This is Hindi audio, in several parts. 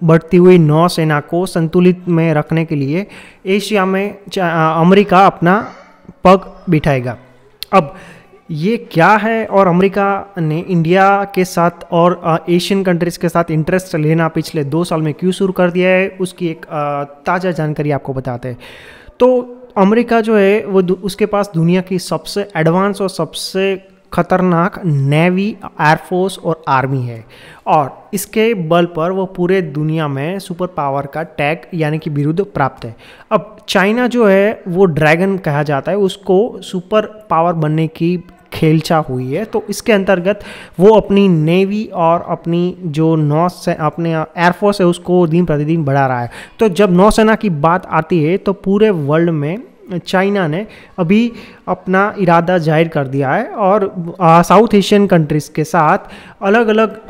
बढ़ती हुई नौसेना को संतुलित में रखने के लिए एशिया में अमेरिका अपना पग बिठाएगा। अब ये क्या है और अमेरिका ने इंडिया के साथ और एशियन कंट्रीज़ के साथ इंटरेस्ट लेना पिछले 2 साल में क्यों शुरू कर दिया है, उसकी एक ताज़ा जानकारी आपको बताते हैं। तो अमेरिका जो है वो उसके पास दुनिया की सबसे एडवांस और सबसे खतरनाक नेवी, एयरफोर्स और आर्मी है, और इसके बल पर वो पूरे दुनिया में सुपर पावर का टैग यानी कि बिरुद प्राप्त है। अब चाइना जो है वो ड्रैगन कहा जाता है, उसको सुपर पावर बनने की खेलचा हुई है। तो इसके अंतर्गत वो अपनी नेवी और अपनी जो अपने एयरफोर्स है उसको दिन प्रतिदिन बढ़ा रहा है। तो जब नौसेना की बात आती है तो पूरे वर्ल्ड में चाइना ने अभी अपना इरादा जाहिर कर दिया है और साउथ एशियन कंट्रीज़ के साथ अलग अलग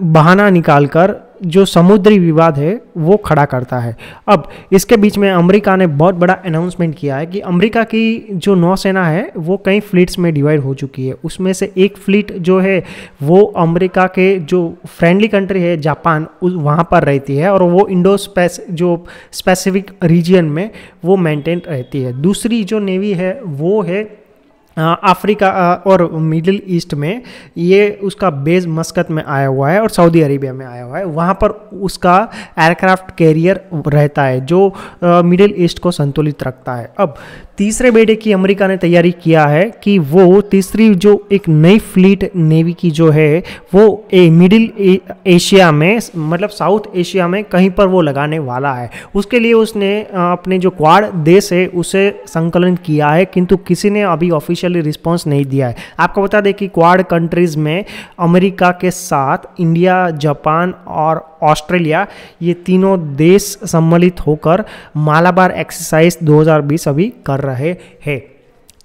बहाना निकालकर जो समुद्री विवाद है वो खड़ा करता है। अब इसके बीच में अमेरिका ने बहुत बड़ा अनाउंसमेंट किया है कि अमेरिका की जो नौसेना है वो कई फ्लीट्स में डिवाइड हो चुकी है। उसमें से एक फ्लीट जो है वो अमेरिका के जो फ्रेंडली कंट्री है जापान, वहाँ पर रहती है और वो इंडो स्पेसिफिक रीजन में वो मेंटेन रहती है। दूसरी जो नेवी है वो है अफ्रीका और मिडिल ईस्ट में, ये उसका बेस मस्कत में आया हुआ है और सऊदी अरेबिया में आया हुआ है। वहाँ पर उसका एयरक्राफ्ट कैरियर रहता है जो मिडिल ईस्ट को संतुलित रखता है। अब तीसरे बेड़े की अमेरिका ने तैयारी किया है कि वो तीसरी जो एक नई फ्लीट नेवी की जो है वो मिडिल एशिया में, मतलब साउथ एशिया में कहीं पर वो लगाने वाला है। उसके लिए उसने अपने जो क्वाड देश है उसे संकलन किया है, किंतु किसी ने अभी ऑफिशियली रिस्पॉन्स नहीं दिया है। आपको बता दें कि क्वाड कंट्रीज़ में अमेरिका के साथ इंडिया, जापान और ऑस्ट्रेलिया, ये तीनों देश सम्मिलित होकर मालाबार एक्सरसाइज 2020 अभी कर रहे हैं।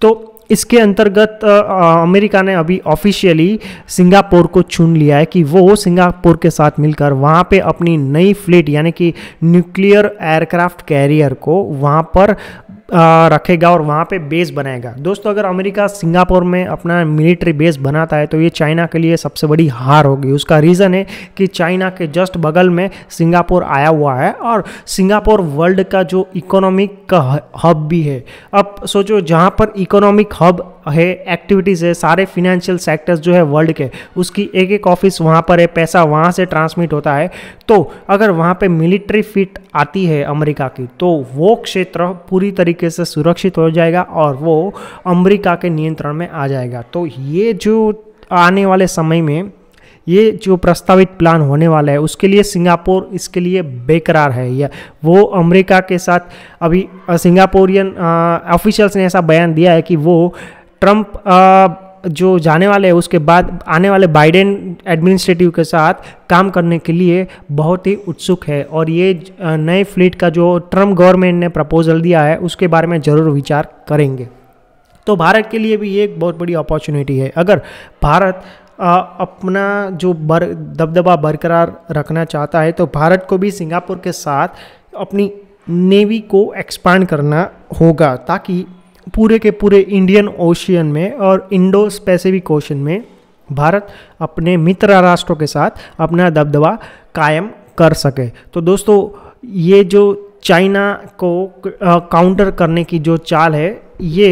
तो इसके अंतर्गत अमेरिका ने अभी ऑफिशियली सिंगापुर को चुन लिया है कि वो सिंगापुर के साथ मिलकर वहाँ पे अपनी नई फ्लीट यानी कि न्यूक्लियर एयरक्राफ्ट कैरियर को वहाँ पर रखेगा और वहाँ पे बेस बनाएगा। दोस्तों, अगर अमेरिका सिंगापुर में अपना मिलिट्री बेस बनाता है तो ये चाइना के लिए सबसे बड़ी हार होगी। उसका रीज़न है कि चाइना के जस्ट बगल में सिंगापुर आया हुआ है और सिंगापुर वर्ल्ड का जो इकोनॉमिक का हब भी है। अब सोचो, जहाँ पर इकोनॉमिक हब है, एक्टिविटीज़ है, सारे फिनेंशियल सेक्टर्स जो है वर्ल्ड के, उसकी एक एक ऑफिस वहाँ पर है, पैसा वहाँ से ट्रांसमिट होता है। तो अगर वहाँ पे मिलिट्री फिट आती है अमेरिका की तो वो क्षेत्र पूरी तरीके से सुरक्षित हो जाएगा और वो अमेरिका के नियंत्रण में आ जाएगा। तो ये जो आने वाले समय में ये जो प्रस्तावित प्लान होने वाला है उसके लिए सिंगापुर इसके लिए बेकरार है। या वो अमेरिका के साथ अभी सिंगापुरियन ऑफिशियल्स ने ऐसा बयान दिया है कि वो ट्रंप जो जाने वाले हैं उसके बाद आने वाले बाइडेन एडमिनिस्ट्रेटिव के साथ काम करने के लिए बहुत ही उत्सुक है और ये नए फ्लीट का जो ट्रंप गवर्नमेंट ने प्रपोजल दिया है उसके बारे में ज़रूर विचार करेंगे। तो भारत के लिए भी ये एक बहुत बड़ी अपॉर्चुनिटी है। अगर भारत अपना जो दबदबा बरकरार रखना चाहता है तो भारत को भी सिंगापुर के साथ अपनी नेवी को एक्सपांड करना होगा ताकि पूरे के पूरे इंडियन ओशियन में और इंडो स्पेसिफिक ओशन में भारत अपने मित्र राष्ट्रों के साथ अपना दबदबा कायम कर सके। तो दोस्तों, ये जो चाइना को काउंटर करने की जो चाल है ये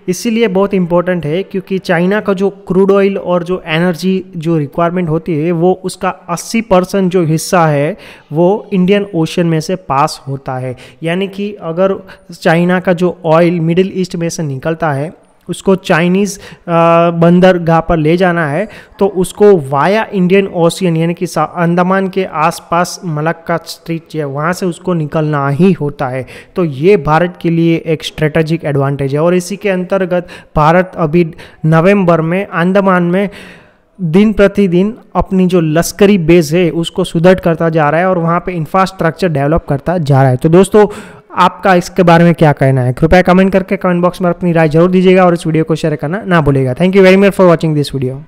इसीलिए बहुत इम्पोर्टेंट है क्योंकि चाइना का जो क्रूड ऑयल और जो एनर्जी जो रिक्वायरमेंट होती है वो उसका 80% जो हिस्सा है वो इंडियन ओशन में से पास होता है। यानी कि अगर चाइना का जो ऑयल मिडिल ईस्ट में से निकलता है उसको चाइनीज़ बंदरगाह पर ले जाना है तो उसको वाया इंडियन ओशियन यानी कि अंडमान के आसपास मलक्का स्ट्रीट है वहाँ से उसको निकलना ही होता है। तो ये भारत के लिए एक स्ट्रेटेजिक एडवांटेज है और इसी के अंतर्गत भारत अभी नवंबर में अंडमान में दिन प्रतिदिन अपनी जो लश्करी बेस है उसको सुदृढ़ करता जा रहा है और वहाँ पे इंफ्रास्ट्रक्चर डेवलप करता जा रहा है। तो दोस्तों, आपका इसके बारे में क्या कहना है? कृपया कमेंट करके कमेंट बॉक्स में अपनी राय जरूर दीजिएगा और इस वीडियो को शेयर करना ना भूलिएगा। Thank you very much for watching this video.